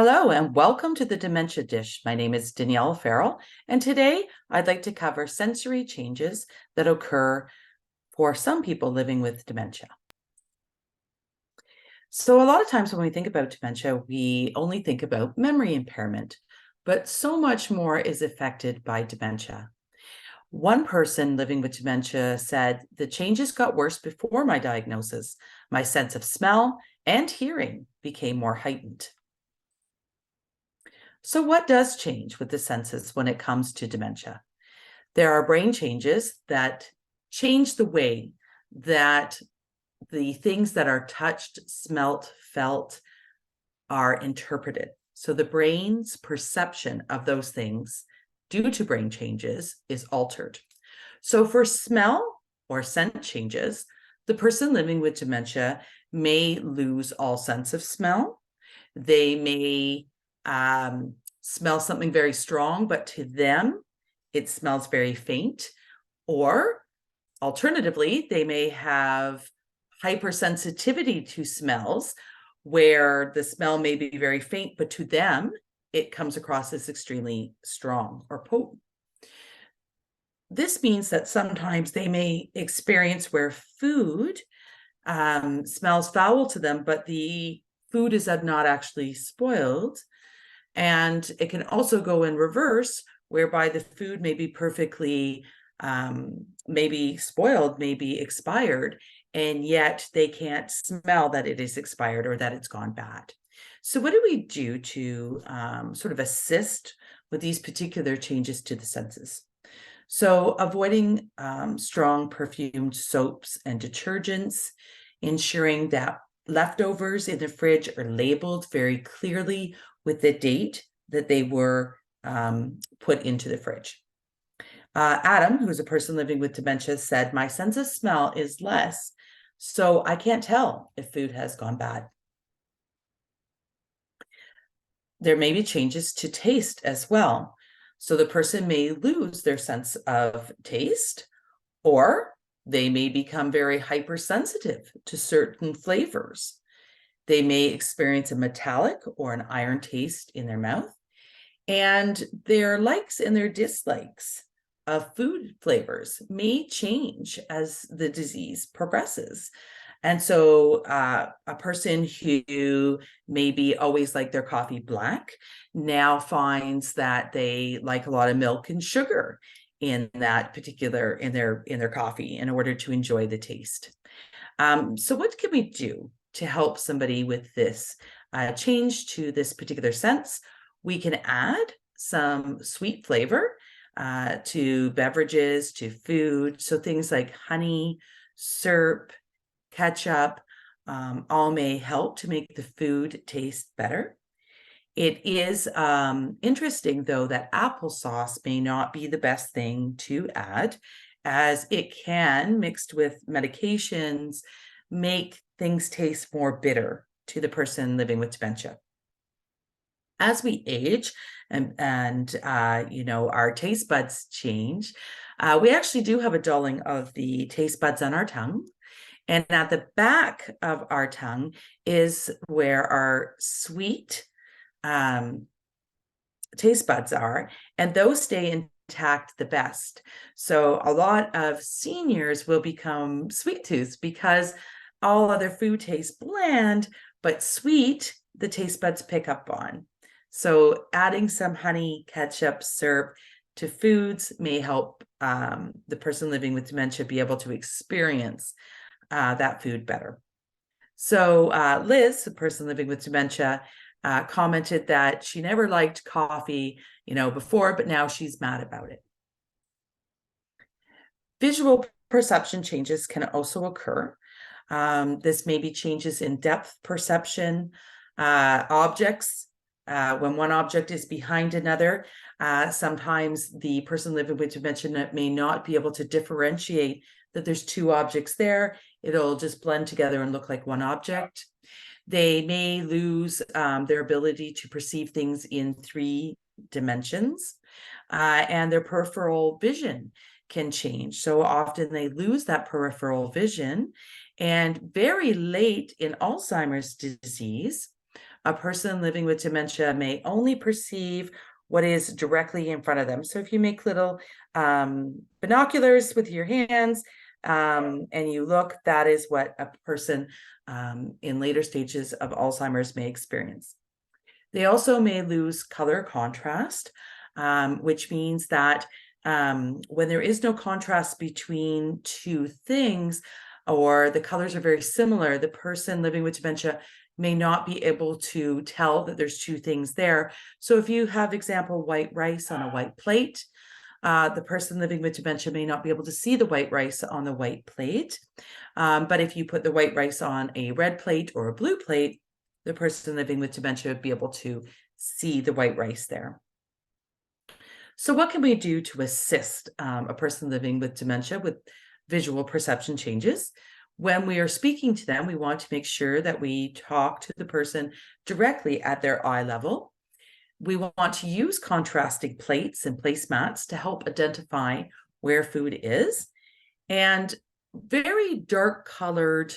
Hello and welcome to the Dementia Dish. My name is Danielle Farrell, and today I'd like to cover sensory changes that occur for some people living with dementia. So a lot of times when we think about dementia, we only think about memory impairment, but so much more is affected by dementia. One person living with dementia said, "The changes got worse before my diagnosis. My sense of smell and hearing became more heightened." So what does change with the senses when it comes to dementia? There are brain changes that change the way that the things that are touched, smelt, felt are interpreted. So the brain's perception of those things due to brain changes is altered. So for smell or scent changes, the person living with dementia may lose all sense of smell. They may smell something very strong, but to them, it smells very faint. Or alternatively, they may have hypersensitivity to smells where the smell may be very faint, but to them, it comes across as extremely strong or potent. This means that sometimes they may experience where food smells foul to them, but the food is not actually spoiled. And it can also go in reverse, whereby the food may be perfectly, maybe spoiled, maybe expired, and yet they can't smell that it is expired or that it's gone bad. So what do we do to sort of assist with these particular changes to the senses? So avoiding strong perfumed soaps and detergents, ensuring that leftovers in the fridge are labeled very clearly with the date that they were put into the fridge. Adam, who's a person living with dementia, said, "My sense of smell is less, so I can't tell if food has gone bad." There may be changes to taste as well. So the person may lose their sense of taste, or they may become very hypersensitive to certain flavors. They may experience a metallic or an iron taste in their mouth, and their likes and their dislikes of food flavors may change as the disease progresses. And so a person who maybe always liked their coffee black now finds that they like a lot of milk and sugar in that particular in their coffee in order to enjoy the taste. So what can we do to help somebody with this change to this particular sense? We can add some sweet flavor to beverages, to food. So things like honey, syrup, ketchup, all may help to make the food taste better. It is interesting, though, that applesauce may not be the best thing to add, as it can, mixed with medications, make things taste more bitter to the person living with dementia. As we age and our taste buds change, we actually do have a dulling of the taste buds on our tongue. And at the back of our tongue is where our sweet taste buds are, and those stay intact the best. So a lot of seniors will become sweet tooth because all other food tastes bland, but sweet, the taste buds pick up on. So adding some honey, ketchup, syrup to foods may help the person living with dementia be able to experience that food better. So Liz, a person living with dementia, commented that she never liked coffee, before, but now she's mad about it. Visual perception changes can also occur. This may be changes in depth perception, objects. When one object is behind another, sometimes the person living with dementia may not be able to differentiate that there's two objects there. It'll just blend together and look like one object. They may lose their ability to perceive things in 3 dimensions, and their peripheral vision can change. So often they lose that peripheral vision, and very late in Alzheimer's disease, A person living with dementia may only perceive what is directly in front of them. So if you make little binoculars with your hands and you look, that is what a person in later stages of Alzheimer's may experience. They also may lose color contrast, which means that when there is no contrast between two things, or the colors are very similar, the person living with dementia may not be able to tell that there's two things there. So if you have, example, white rice on a white plate, the person living with dementia may not be able to see the white rice on the white plate. But if you put the white rice on a red plate or a blue plate, the person living with dementia would be able to see the white rice there. So what can we do to assist a person living with dementia with visual perception changes? When we are speaking to them, we want to make sure that we talk to the person directly at their eye level. We want to use contrasting plates and placemats to help identify where food is. And very dark colored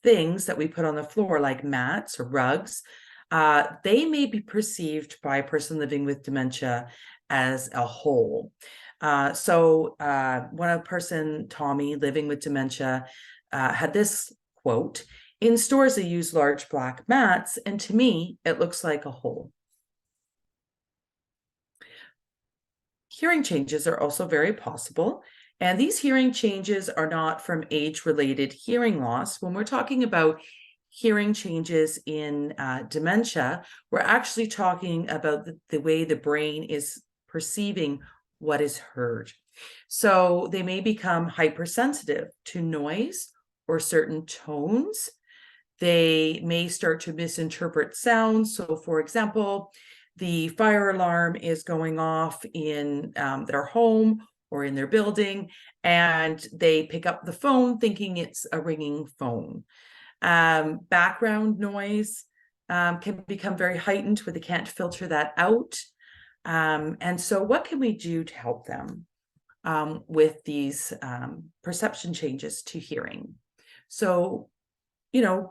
things that we put on the floor, like mats or rugs, they may be perceived by a person living with dementia as a whole. One person, Tommy, living with dementia, had this quote: "In stores, they use large black mats, and to me, it looks like a whole." Hearing changes are also very possible. And these hearing changes are not from age-related hearing loss. When we're talking about hearing changes in dementia, we're actually talking about the way the brain is perceiving what is heard. So they may become hypersensitive to noise or certain tones. They may start to misinterpret sounds. So for example, the fire alarm is going off in their home or in their building, and they pick up the phone thinking it's a ringing phone. Background noise can become very heightened where they can't filter that out. And so what can we do to help them with these perception changes to hearing? So,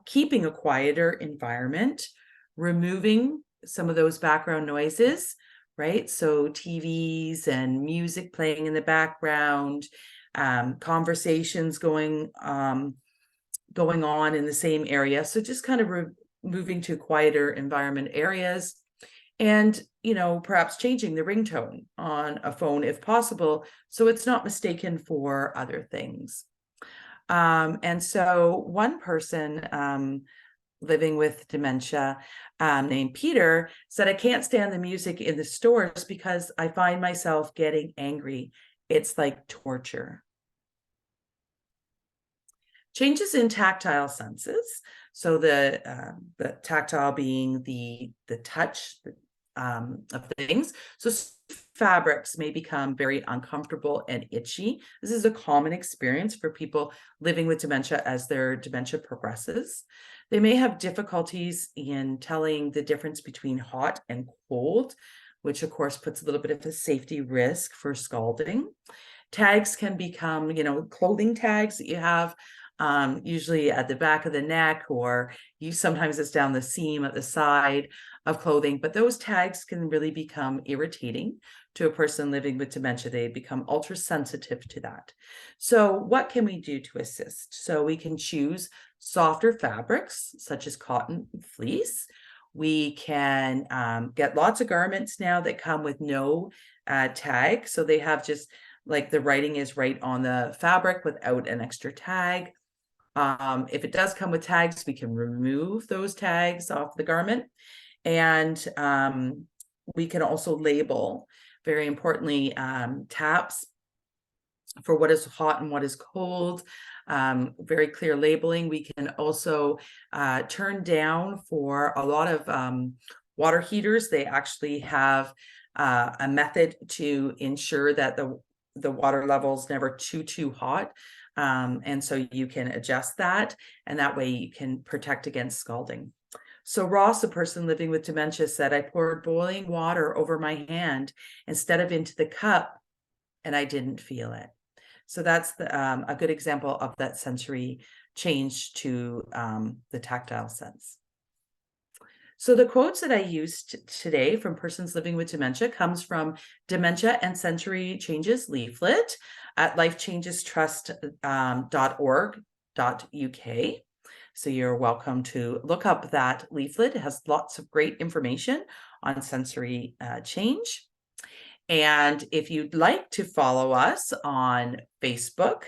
keeping a quieter environment, removing some of those background noises, right? So TVs and music playing in the background, conversations going on in the same area. So just kind of moving to quieter environment areas, and perhaps changing the ringtone on a phone if possible, so it's not mistaken for other things. And so one person living with dementia named Peter said, "I can't stand the music in the stores because I find myself getting angry. It's like torture." Changes in tactile senses. So the tactile being the touch of things. So fabrics may become very uncomfortable and itchy. This is a common experience for people living with dementia as their dementia progresses. They may have difficulties in telling the difference between hot and cold, which of course puts a little bit of a safety risk for scalding. Tags can become, clothing tags that you have usually at the back of the neck, or sometimes it's down the seam at the side of clothing, but those tags can really become irritating to a person living with dementia. They become ultra sensitive to that. So what can we do to assist? So we can choose softer fabrics such as cotton and fleece. We can get lots of garments now that come with no tag. So they have just like the writing is right on the fabric without an extra tag. If it does come with tags, we can remove those tags off the garment. And we can also label, very importantly, taps for what is hot and what is cold, very clear labeling. We can also turn down for a lot of water heaters. They actually have a method to ensure that the water level's never too hot. And so you can adjust that, and that way you can protect against scalding. So Ross, a person living with dementia, said, "I poured boiling water over my hand instead of into the cup, and I didn't feel it." So that's a good example of that sensory change to the tactile sense. So the quotes that I used today from Persons Living with Dementia comes from Dementia and Sensory Changes leaflet at lifechangestrust.org.uk. So you're welcome to look up that leaflet. It has lots of great information on sensory change. And if you'd like to follow us on Facebook,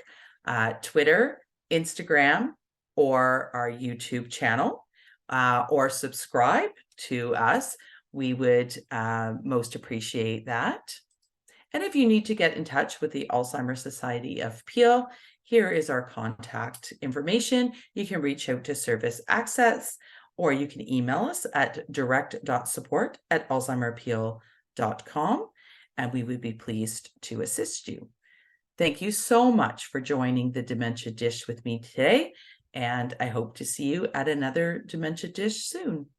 Twitter, Instagram, or our YouTube channel, or subscribe to us, we would most appreciate that. And if you need to get in touch with the Alzheimer's Society of Peel, here is our contact information. You can reach out to Service Access, or you can email us at direct.support@alzheimerpeel.com, and we would be pleased to assist you. Thank you so much for joining the Dementia Dish with me today, and I hope to see you at another Dementia Dish soon.